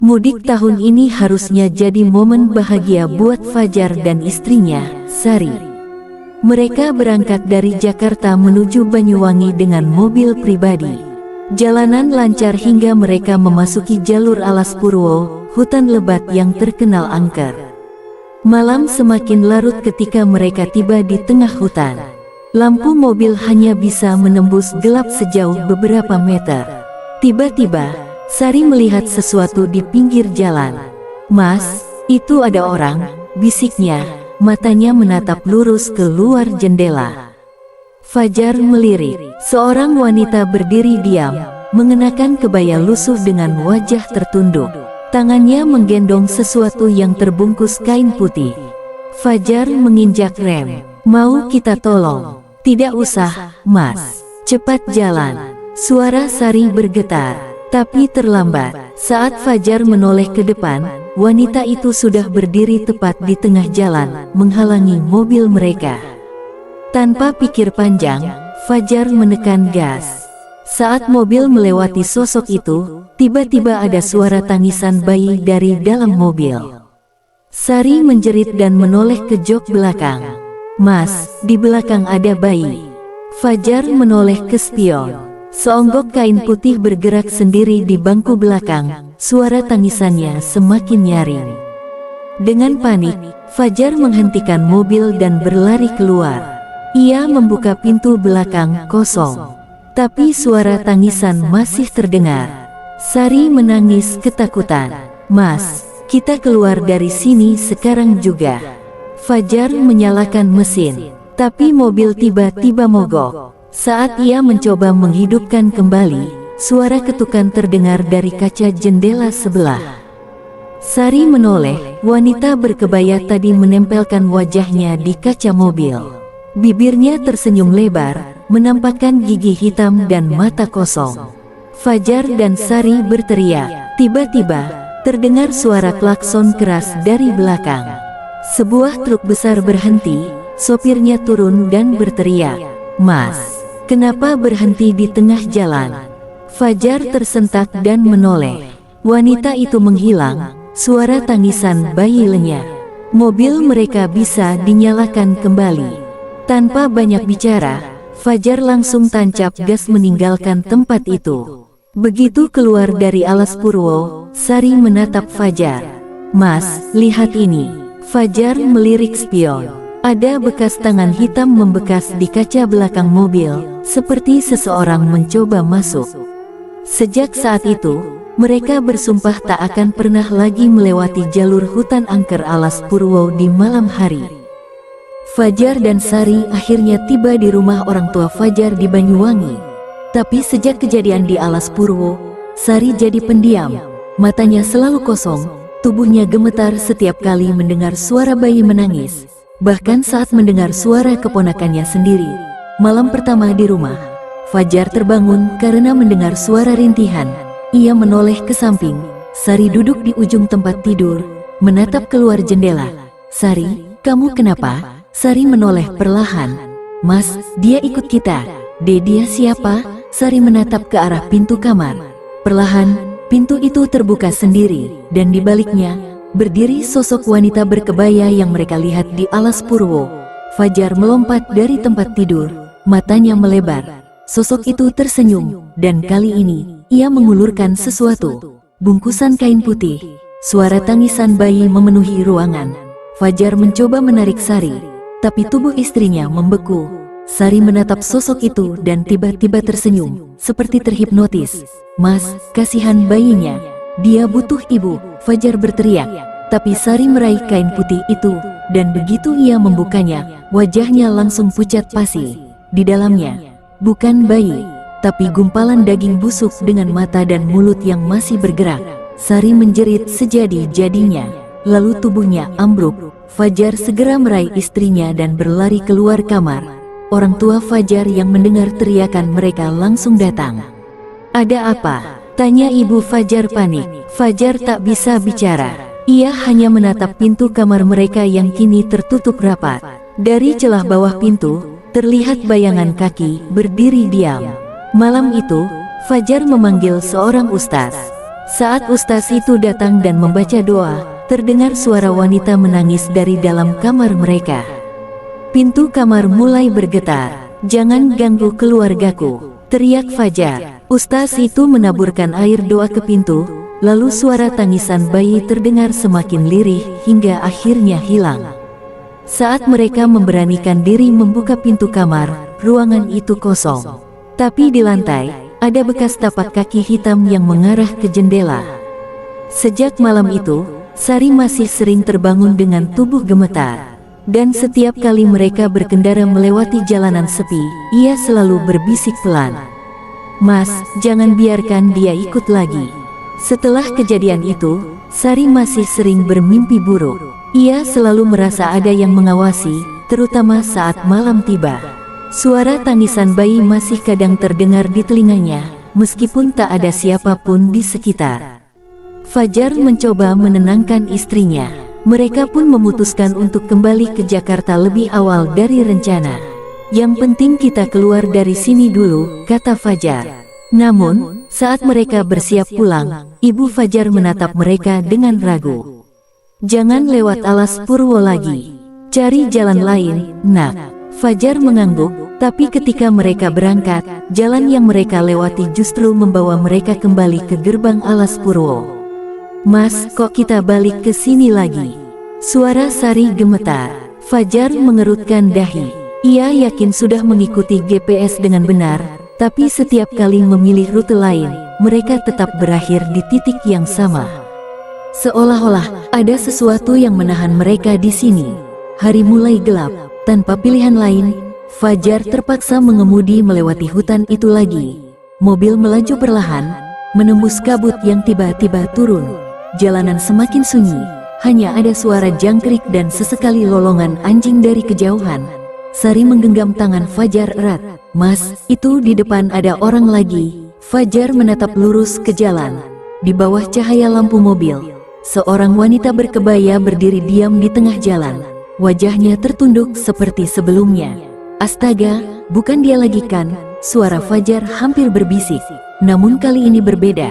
Mudik tahun ini harusnya jadi momen bahagia buat Fajar dan istrinya, Sari. Mereka berangkat dari Jakarta menuju Banyuwangi dengan mobil pribadi. Jalanan lancar hingga mereka memasuki jalur Alas Purwo, hutan lebat yang terkenal angker. Malam semakin larut ketika mereka tiba di tengah hutan. Lampu mobil hanya bisa menembus gelap sejauh beberapa meter. Tiba-tiba, Sari melihat sesuatu di pinggir jalan. "Mas, itu ada orang," bisiknya, matanya menatap lurus keluar jendela. Fajar melirik. Seorang wanita berdiri diam, mengenakan kebaya lusuh dengan wajah tertunduk. Tangannya menggendong sesuatu yang terbungkus kain putih. Fajar menginjak rem. "Mau kita tolong?" "Tidak usah, Mas. Cepat jalan." Suara Sari bergetar. Tapi terlambat. Saat Fajar menoleh ke depan, wanita itu sudah berdiri tepat di tengah jalan, menghalangi mobil mereka. Tanpa pikir panjang, Fajar menekan gas. Saat mobil melewati sosok itu, tiba-tiba ada suara tangisan bayi dari dalam mobil. Sari menjerit dan menoleh ke jok belakang. "Mas, di belakang ada bayi." Fajar menoleh ke spion. Seonggok kain putih bergerak sendiri di bangku belakang, suara tangisannya semakin nyaring. Dengan panik, Fajar menghentikan mobil dan berlari keluar. Ia membuka pintu belakang kosong, tapi suara tangisan masih terdengar. Sari menangis ketakutan. "Mas, kita keluar dari sini sekarang juga." Fajar menyalakan mesin, tapi mobil tiba-tiba mogok. Saat ia mencoba menghidupkan kembali, suara ketukan terdengar dari kaca jendela sebelah. Sari menoleh, wanita berkebaya tadi menempelkan wajahnya di kaca mobil. Bibirnya tersenyum lebar, menampakkan gigi hitam dan mata kosong. Fajar dan Sari berteriak. Tiba-tiba, terdengar suara klakson keras dari belakang. Sebuah truk besar berhenti, sopirnya turun dan berteriak, "Mas, kenapa berhenti di tengah jalan?" Fajar tersentak dan menoleh. Wanita itu menghilang, suara tangisan bayi lenyap. Mobil mereka bisa dinyalakan kembali. Tanpa banyak bicara, Fajar langsung tancap gas meninggalkan tempat itu. Begitu keluar dari Alas Purwo, Sari menatap Fajar. "Mas, lihat ini." Fajar melirik spion. Ada bekas tangan hitam membekas di kaca belakang mobil, seperti seseorang mencoba masuk. Sejak saat itu, mereka bersumpah tak akan pernah lagi melewati jalur hutan angker Alas Purwo di malam hari. Fajar dan Sari akhirnya tiba di rumah orang tua Fajar di Banyuwangi. Tapi sejak kejadian di Alas Purwo, Sari jadi pendiam. Matanya selalu kosong, tubuhnya gemetar setiap kali mendengar suara bayi menangis. Bahkan saat mendengar suara keponakannya sendiri, malam pertama di rumah, Fajar terbangun karena mendengar suara rintihan. Ia menoleh ke samping. Sari duduk di ujung tempat tidur, menatap keluar jendela. "Sari, kamu kenapa?" Sari menoleh perlahan. "Mas, dia ikut kita." Dia siapa?" Sari menatap ke arah pintu kamar. Perlahan, pintu itu terbuka sendiri, dan di baliknya berdiri sosok wanita berkebaya yang mereka lihat di Alas Purwo. Fajar melompat dari tempat tidur, matanya melebar. Sosok itu tersenyum, dan kali ini, ia mengulurkan sesuatu. Bungkusan kain putih. Suara tangisan bayi memenuhi ruangan. Fajar mencoba menarik Sari, tapi tubuh istrinya membeku. Sari menatap sosok itu dan tiba-tiba tersenyum, seperti terhipnotis. "Mas, kasihan bayinya. Dia butuh ibu." Fajar berteriak, tapi Sari meraih kain putih itu, dan begitu ia membukanya, wajahnya langsung pucat pasi. Di dalamnya, bukan bayi, tapi gumpalan daging busuk dengan mata dan mulut yang masih bergerak. Sari menjerit sejadi-jadinya, lalu tubuhnya ambruk. Fajar segera meraih istrinya dan berlari keluar kamar. Orang tua Fajar yang mendengar teriakan mereka langsung datang. "Ada apa?" tanya ibu Fajar panik. Fajar tak bisa bicara. Ia hanya menatap pintu kamar mereka yang kini tertutup rapat. Dari celah bawah pintu, terlihat bayangan kaki berdiri diam. Malam itu, Fajar memanggil seorang ustaz. Saat ustaz itu datang dan membaca doa, terdengar suara wanita menangis dari dalam kamar mereka. Pintu kamar mulai bergetar. "Jangan ganggu keluargaku," teriak Fajar. Ustaz itu menaburkan air doa ke pintu, lalu suara tangisan bayi terdengar semakin lirih hingga akhirnya hilang. Saat mereka memberanikan diri membuka pintu kamar, ruangan itu kosong. Tapi di lantai, ada bekas tapak kaki hitam yang mengarah ke jendela. Sejak malam itu, Sari masih sering terbangun dengan tubuh gemetar. Dan setiap kali mereka berkendara melewati jalanan sepi, ia selalu berbisik pelan, "Mas, jangan biarkan dia ikut lagi." Setelah kejadian itu, Sari masih sering bermimpi buruk. Ia selalu merasa ada yang mengawasi, terutama saat malam tiba. Suara tangisan bayi masih kadang terdengar di telinganya, meskipun tak ada siapapun di sekitar. Fajar mencoba menenangkan istrinya. Mereka pun memutuskan untuk kembali ke Jakarta lebih awal dari rencana. "Yang penting kita keluar dari sini dulu," kata Fajar. Namun, saat mereka bersiap pulang, Ibu Fajar menatap mereka dengan ragu. "Jangan lewat Alas Purwo lagi. Cari jalan lain, Nak." Fajar mengangguk, tapi ketika mereka berangkat, jalan yang mereka lewati justru membawa mereka kembali ke gerbang Alas Purwo. "Mas, kok kita balik ke sini lagi?" Suara Sari gemetar. Fajar mengerutkan dahi. Ia yakin sudah mengikuti GPS dengan benar, tapi setiap kali memilih rute lain, mereka tetap berakhir di titik yang sama. Seolah-olah ada sesuatu yang menahan mereka di sini. Hari mulai gelap. Tanpa pilihan lain, Fajar terpaksa mengemudi melewati hutan itu lagi. Mobil melaju perlahan, menembus kabut yang tiba-tiba turun. Jalanan semakin sunyi, hanya ada suara jangkrik dan sesekali lolongan anjing dari kejauhan. Sari menggenggam tangan Fajar erat. "Mas, itu di depan ada orang lagi." Fajar menatap lurus ke jalan. Di bawah cahaya lampu mobil, seorang wanita berkebaya berdiri diam di tengah jalan. Wajahnya tertunduk seperti sebelumnya. "Astaga, bukan dia lagi kan?" Suara Fajar hampir berbisik. Namun kali ini berbeda.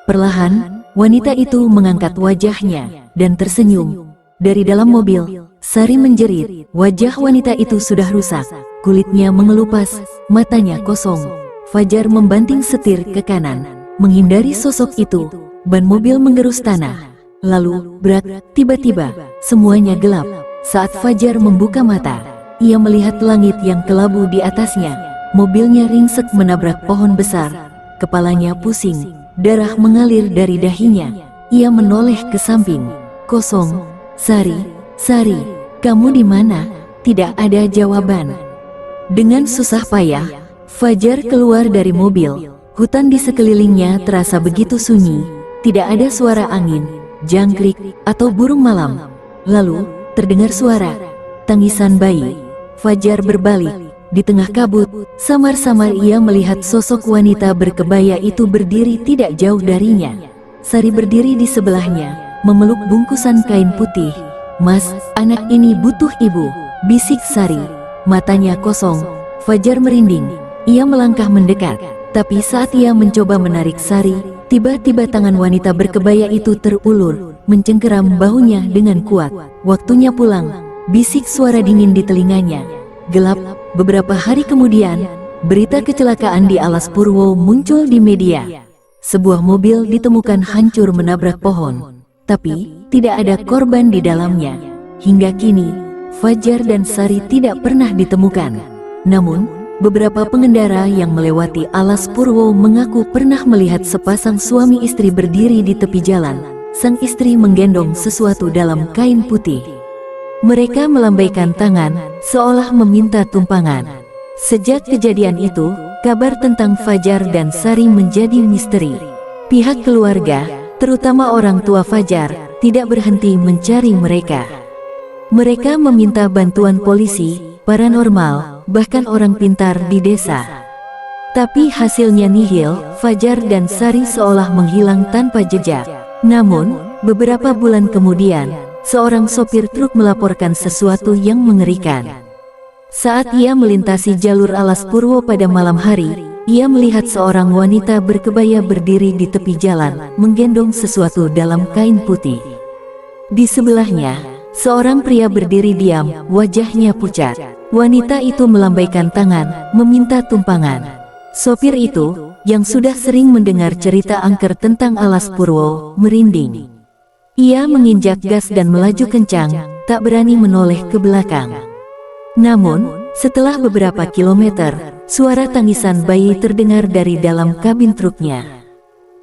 Perlahan, wanita itu mengangkat wajahnya dan tersenyum. Dari dalam mobil, Sari menjerit. Wajah wanita itu sudah rusak. Kulitnya mengelupas, matanya kosong. Fajar membanting setir ke kanan. Menghindari sosok itu, ban mobil menggerus tanah. Lalu, brak, tiba-tiba, semuanya gelap. Saat Fajar membuka mata, ia melihat langit yang kelabu di atasnya. Mobilnya ringsek menabrak pohon besar. Kepalanya pusing, darah mengalir dari dahinya. Ia menoleh ke samping. Kosong. "Sari, Sari, kamu di mana?" Tidak ada jawaban. Dengan susah payah, Fajar keluar dari mobil. Hutan di sekelilingnya terasa begitu sunyi. Tidak ada suara angin, jangkrik, atau burung malam. Lalu, terdengar suara tangisan bayi. Fajar berbalik. Di tengah kabut, samar-samar ia melihat sosok wanita berkebaya itu berdiri tidak jauh darinya. Sari berdiri di sebelahnya, memeluk bungkusan kain putih. "Mas, anak ini butuh ibu," bisik Sari. Matanya kosong. Fajar merinding. Ia melangkah mendekat. Tapi saat ia mencoba menarik Sari, tiba-tiba tangan wanita berkebaya itu terulur, mencengkeram bahunya dengan kuat. "Waktunya pulang," bisik suara dingin di telinganya. Gelap. Beberapa hari kemudian, berita kecelakaan di Alas Purwo muncul di media. Sebuah mobil ditemukan hancur menabrak pohon, tapi tidak ada korban di dalamnya. Hingga kini, Fajar dan Sari tidak pernah ditemukan. Namun, beberapa pengendara yang melewati Alas Purwo mengaku pernah melihat sepasang suami istri berdiri di tepi jalan. Sang istri menggendong sesuatu dalam kain putih. Mereka melambaikan tangan, seolah meminta tumpangan. Sejak kejadian itu, kabar tentang Fajar dan Sari menjadi misteri. Pihak keluarga, terutama orang tua Fajar, tidak berhenti mencari mereka. Mereka meminta bantuan polisi, paranormal, bahkan orang pintar di desa. Tapi hasilnya nihil. Fajar dan Sari seolah menghilang tanpa jejak. Namun, beberapa bulan kemudian, seorang sopir truk melaporkan sesuatu yang mengerikan. Saat ia melintasi jalur Alas Purwo pada malam hari, ia melihat seorang wanita berkebaya berdiri di tepi jalan, menggendong sesuatu dalam kain putih. Di sebelahnya, seorang pria berdiri diam, wajahnya pucat. Wanita itu melambaikan tangan, meminta tumpangan. Sopir itu, yang sudah sering mendengar cerita angker tentang Alas Purwo, merinding. Ia menginjak gas dan melaju kencang, tak berani menoleh ke belakang. Namun, setelah beberapa kilometer, suara tangisan bayi terdengar dari dalam kabin truknya.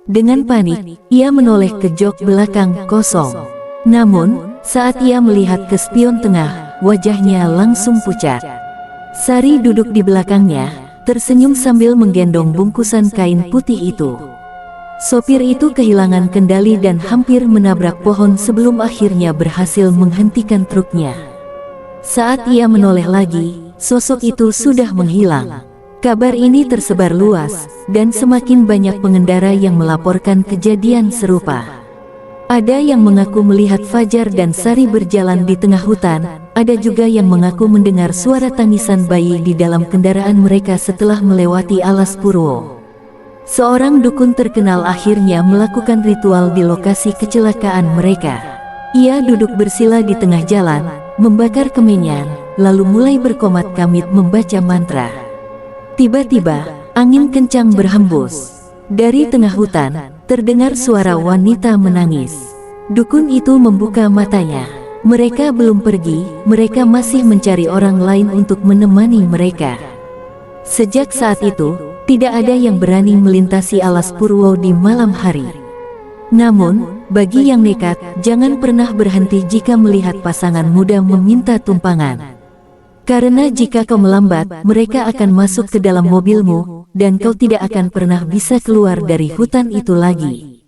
Dengan panik, ia menoleh ke jok belakang kosong. Namun, saat ia melihat ke spion tengah, wajahnya langsung pucat. Sari duduk di belakangnya, tersenyum sambil menggendong bungkusan kain putih itu. Sopir itu kehilangan kendali dan hampir menabrak pohon sebelum akhirnya berhasil menghentikan truknya. Saat ia menoleh lagi, sosok itu sudah menghilang. Kabar ini tersebar luas, dan semakin banyak pengendara yang melaporkan kejadian serupa. Ada yang mengaku melihat Fajar dan Sari berjalan di tengah hutan, ada juga yang mengaku mendengar suara tangisan bayi di dalam kendaraan mereka setelah melewati Alas Purwo. Seorang dukun terkenal akhirnya melakukan ritual di lokasi kecelakaan mereka. Ia duduk bersila di tengah jalan, membakar kemenyan, lalu mulai berkomat kamit membaca mantra. Tiba-tiba, angin kencang berhembus. Dari tengah hutan, terdengar suara wanita menangis. Dukun itu membuka matanya. Mereka belum pergi, mereka masih mencari orang lain untuk menemani mereka. Sejak saat itu, tidak ada yang berani melintasi Alas Purwo di malam hari. Namun, bagi yang nekat, jangan pernah berhenti jika melihat pasangan muda meminta tumpangan. Karena jika kau melambat, mereka akan masuk ke dalam mobilmu, dan kau tidak akan pernah bisa keluar dari hutan itu lagi.